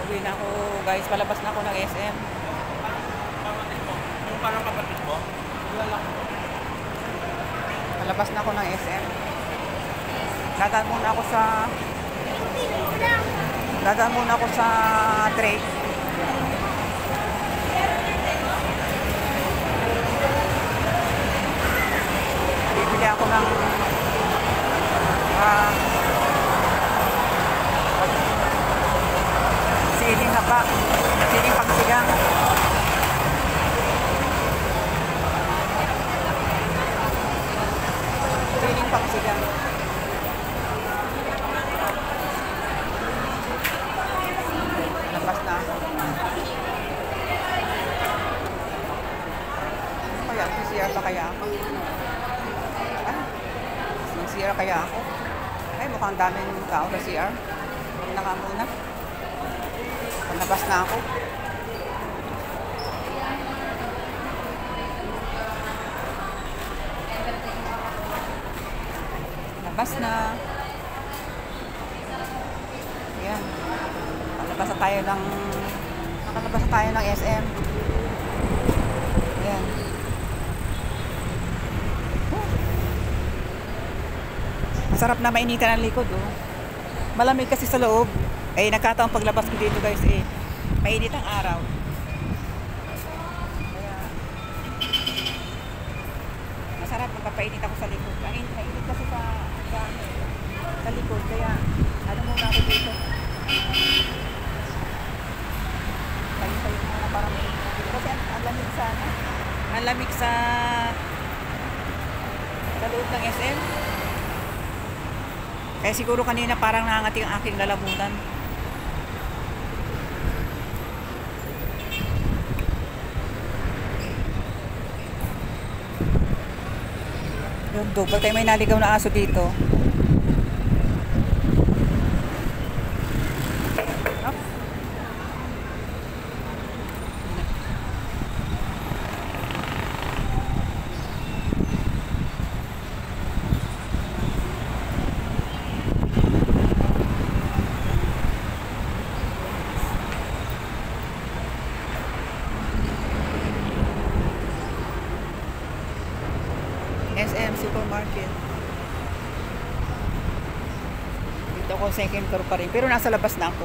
Uwi na ako guys, palabas na ako ng SM. Parang kapatid mo? Palabas na ako ng SM. Dadaan muna ako sa trade. Bibili ako ng siling haba, siling pagsigang. Siling pagsigang. Labas na ako. Kaya, CR pa kaya ako? CR kaya ako? Ay, mukhang daming tao sa CR. Huwag na ka muna. Labas na ako. Labas na. Ayan. Nakalabas na tayo ng SM. Ayan. Masarap na mainitan ang likod, oh. Malamig kasi sa loob. Eh, nagkataong paglabas ko dito guys, eh, mainit ang araw. Kaya, masarap magpapainit ako sa likod. Mainit kasi sa likod. Kaya, ano muna ako dito? Tayo muna para mainit. Kasi ang lamig sana. Ang lamig sa loob ng SM. Kaya siguro kanina parang nangangati ang aking lalamunan. Yung double tayo may naligaw na aso dito. SM Supermarket. Dito ako second floor pa rin. Pero nasa labas na ako.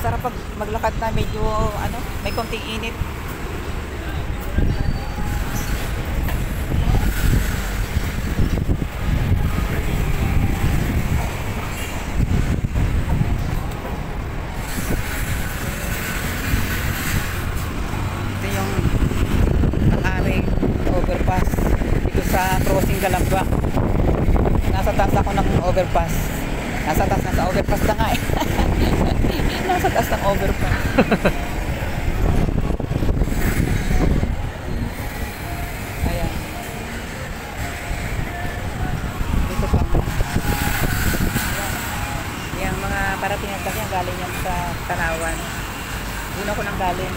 Sarap pag maglakad na medyo may konting init. Ito yung ang overpass dito sa crossing Galamba. Nasa taas ako ng overpass. Nasa taas na sa overpass na nga eh. Nasa taas ng overpass. Ayan. Dito pa. Yung mga parating at kanya galing yan sa Tanawan. Doon ako nang galing.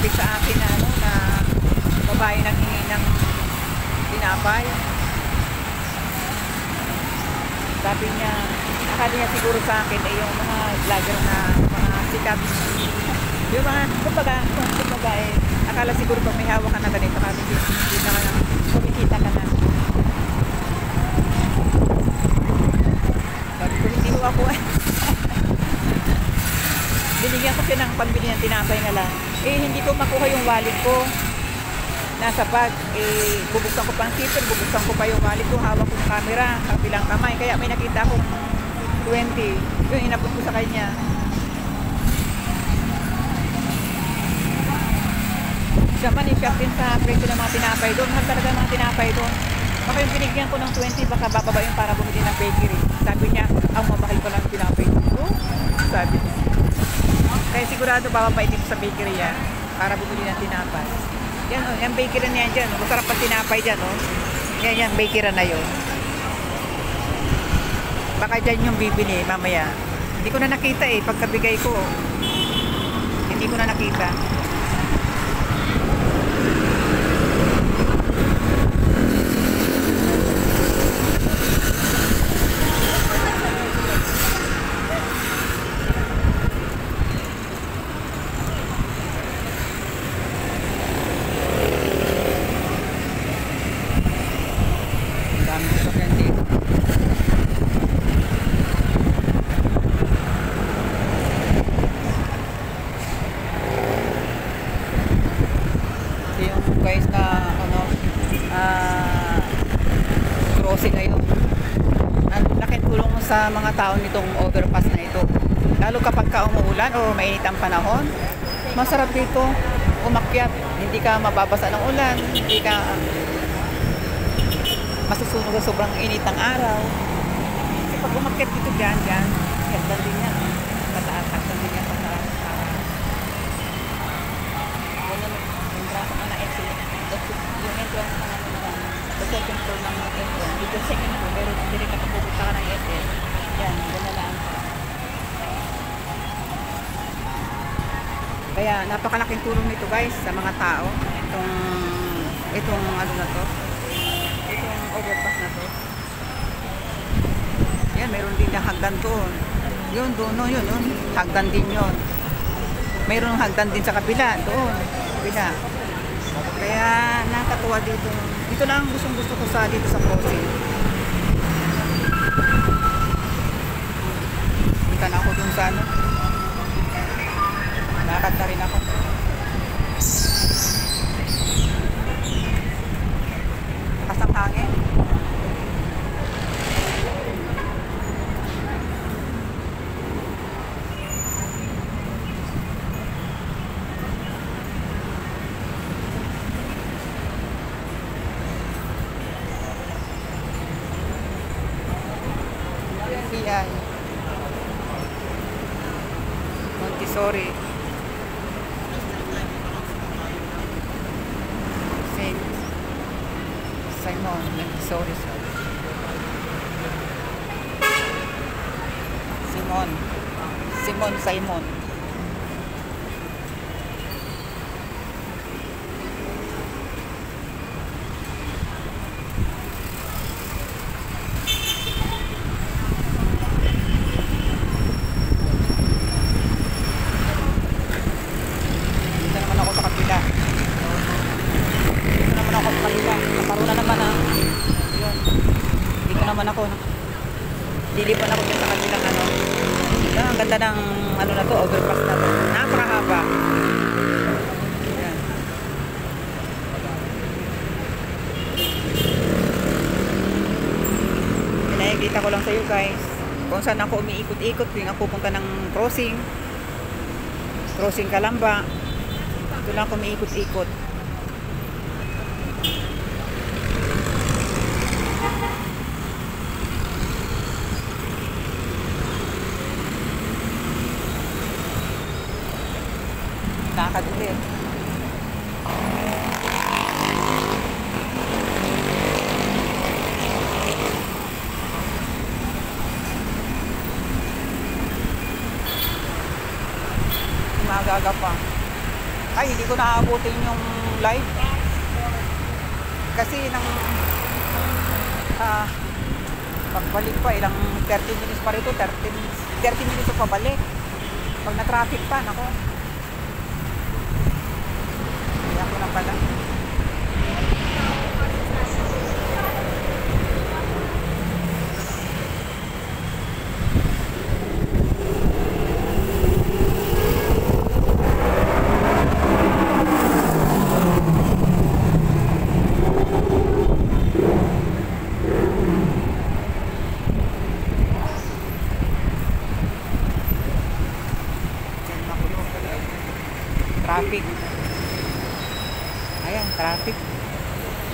Sa akin na babae nang hingi ng tinapay. Sabi niya, akala niya siguro sa akin ay yung mga vlogger na mga sikat. Yung mga, kumbaga akala siguro pag may hawak ka na ganito, hindi na ka na, kumikita ka na. ng tinapay na lang. Eh, hindi ko makuha yung wallet ko. Nasa bag. Eh, bubuksan ko pa ang zipper, bubuksan ko pa yung wallet ko, hawak ko ng camera, kabilang kamay. Kaya may nakita akong 20. Yung inabot ko sa kanya. Siya man, i-shop din sa presyo ng mga tinapay doon. Mahal talaga mga tinapay doon. Baka yung binigyan ko ng 20, baka bababa yung para bumili ng bakery. Sabi niya, ang mamahal ko lang tinapay dito. Sabi niya. Kaya sigurado bababa dito sa bakery yan para bumili ng tinapay. Yan o, yung bakery na yan dyan. Masarap ang tinapay dyan o. Yan, bakery na yun. Baka dyan yung bibili mamaya. Hindi ko na nakita eh, pagkabigay ko. Hindi ko na nakita. Guys na ano crossing ngayon, ang laking tulong sa mga tao nitong overpass na ito, lalo kapag ka umuulan o mainit ang panahon. Masarap dito umakyat, hindi ka mababasa ng ulan, hindi ka masusunog sa sobrang init ng araw. Kasi pag umakyat dito dyan hagdan din yan pataas, hagdan din yan pataas. Yung entrance na naman sa second floor ng entrance, dito sa second floor meron din kapag pupunta ka ng SM yan, gano'n lang. Kaya napakalaking tulong nito guys sa mga tao, itong ano na to, itong overpass na to. Yan, meron din na hagdan doon, yun doon, no, yun hagdan din yun, mayroong hagdan din sa kabila doon, kabila. Kaya nakatuwa dito. Ito lang gusto ko sa dito sa crossing. Punta na ako dun sa ano. Lakad na rin ako. Lakas ang hangin. Yan. Montessori. Saint Simon Montessori. Simon. Lilipan ako dyan sa kanilang ano. Ang ganda ng ano na to, overpass na to. Napakahaba. Yan. Pinakikita ko lang sa iyo guys kung saan ako umiikot-ikot kung ako pupunta ng crossing Calamba. Ito lang ako umiikot-ikot. Lakad ulit. Magaga pa. Ay, hindi ko naabutin yung live. Kasi nang pagbalik pa, ilang 30 minutes pa rito, 30 minutes pa pabalik. Pag na-traffic pa, nako. Ako na pala.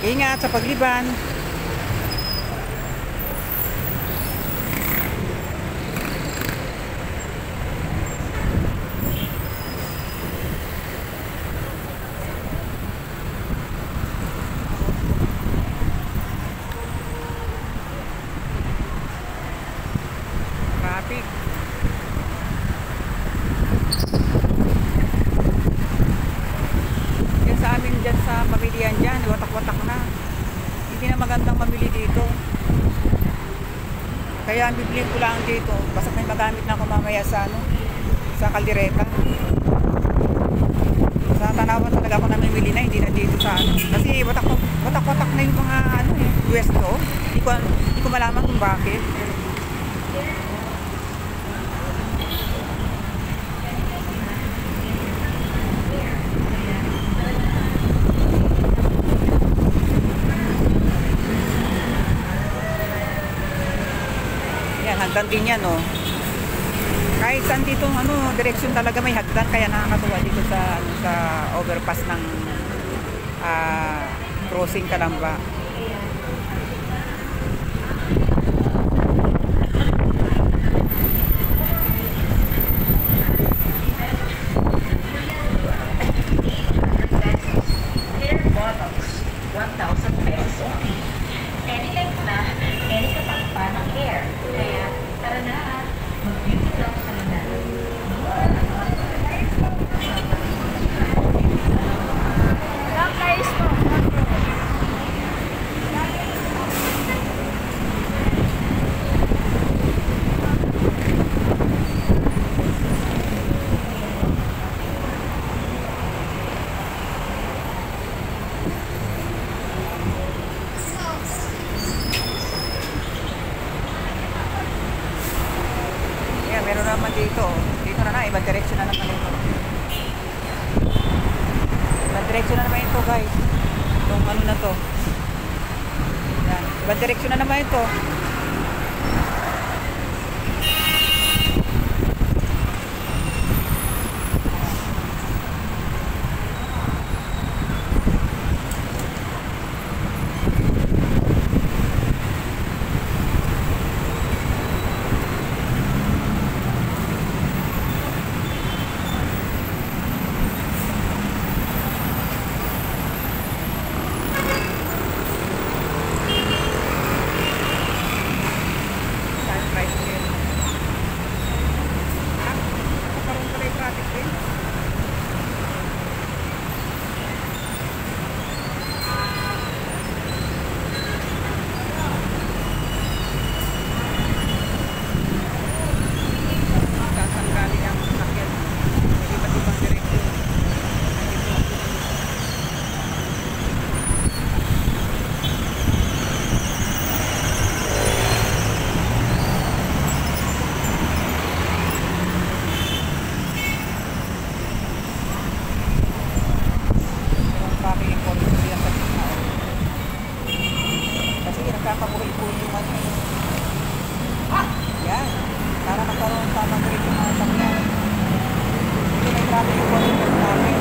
Ingat sa pagliban. Traffic. Yan sa amin dyan sa pamilyan dyan, watak-watak na. Hindi na magandang mamili dito. Kaya ang bibilin ko lang dito, basta may magamit na ako mamaya sa ano, sa kaldereta. Sa Tanawan talaga ako namimili na, hindi na dito sa ano. Kasi watak-watak na yung mga ano pwesto. Hindi ko malaman kung bakit. Yan, hagdan din yan, oh. Kahit saan dito, ano, direksyon talaga may hagdan, kaya nakakatuwa dito sa, ano, sa overpass ng crossing Calamba. Hair bottles, 1,000 pesos only. Any length na, any kapag pa ng hair. Kaya, tara na, mag-beauty talk sa na. Yan, meron naman dito. Dito na, ibang direksyon na naman ito. Ibang direksyon na naman ito, guys. Itong ano na to. Yan, ibang direksyon na naman ito. Nagkakabuhay-buhay yung ano. Yan. Para magkaroon tamang rate yung mga sakyan. Hindi may traffic yung concept namin.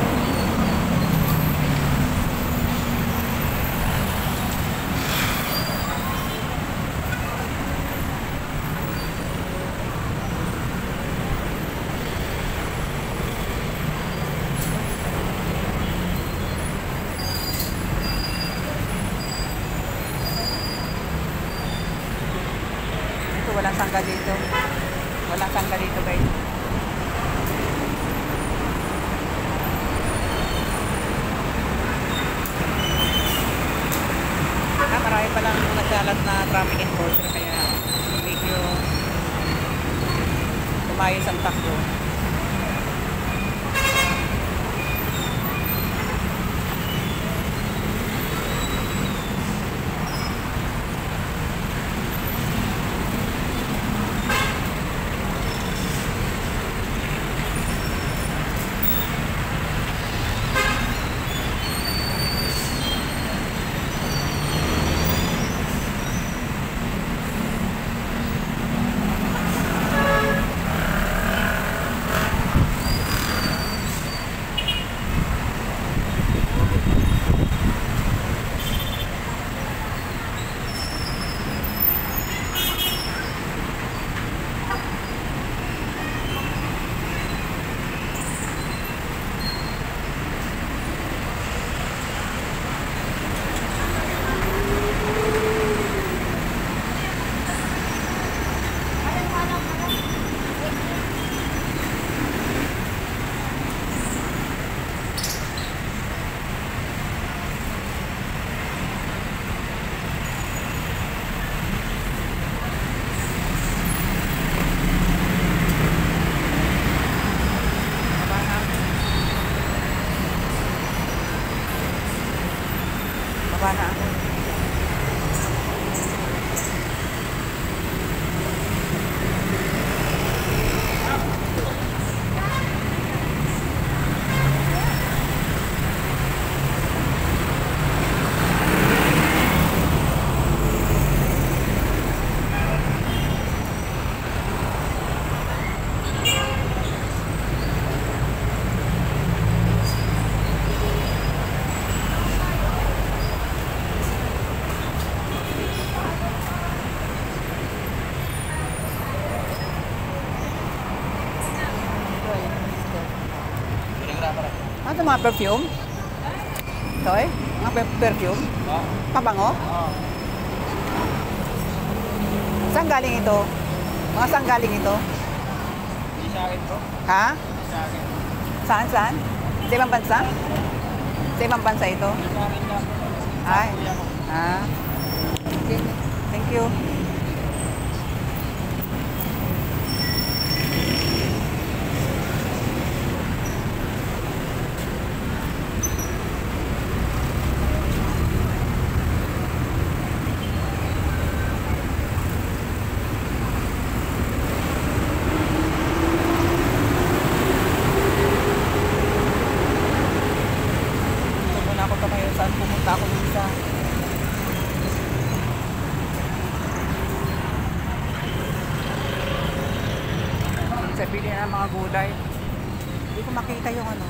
Walang sangga dito. Walang sangga dito, guys. Marami palang nagkalat na traffic enforcer kaya medyo tumayos ang takbo. Baba na ako. Ano ito, mga perfume? Ito eh? Mga perfume? Pabango? Saan galing ito? Mga saan galing ito? Hindi sa akin po. Ha? Hindi sa akin. Saan, saan? Sa ibang bansa? Sa ibang bansa ito? Hindi sa akin lang. Ay. Kuya ko. Ah. Okay. Thank you. Muna ako tumayo saan pumunta ako dun sa sa bili ng mga gulay. Hindi ko makita yung ano.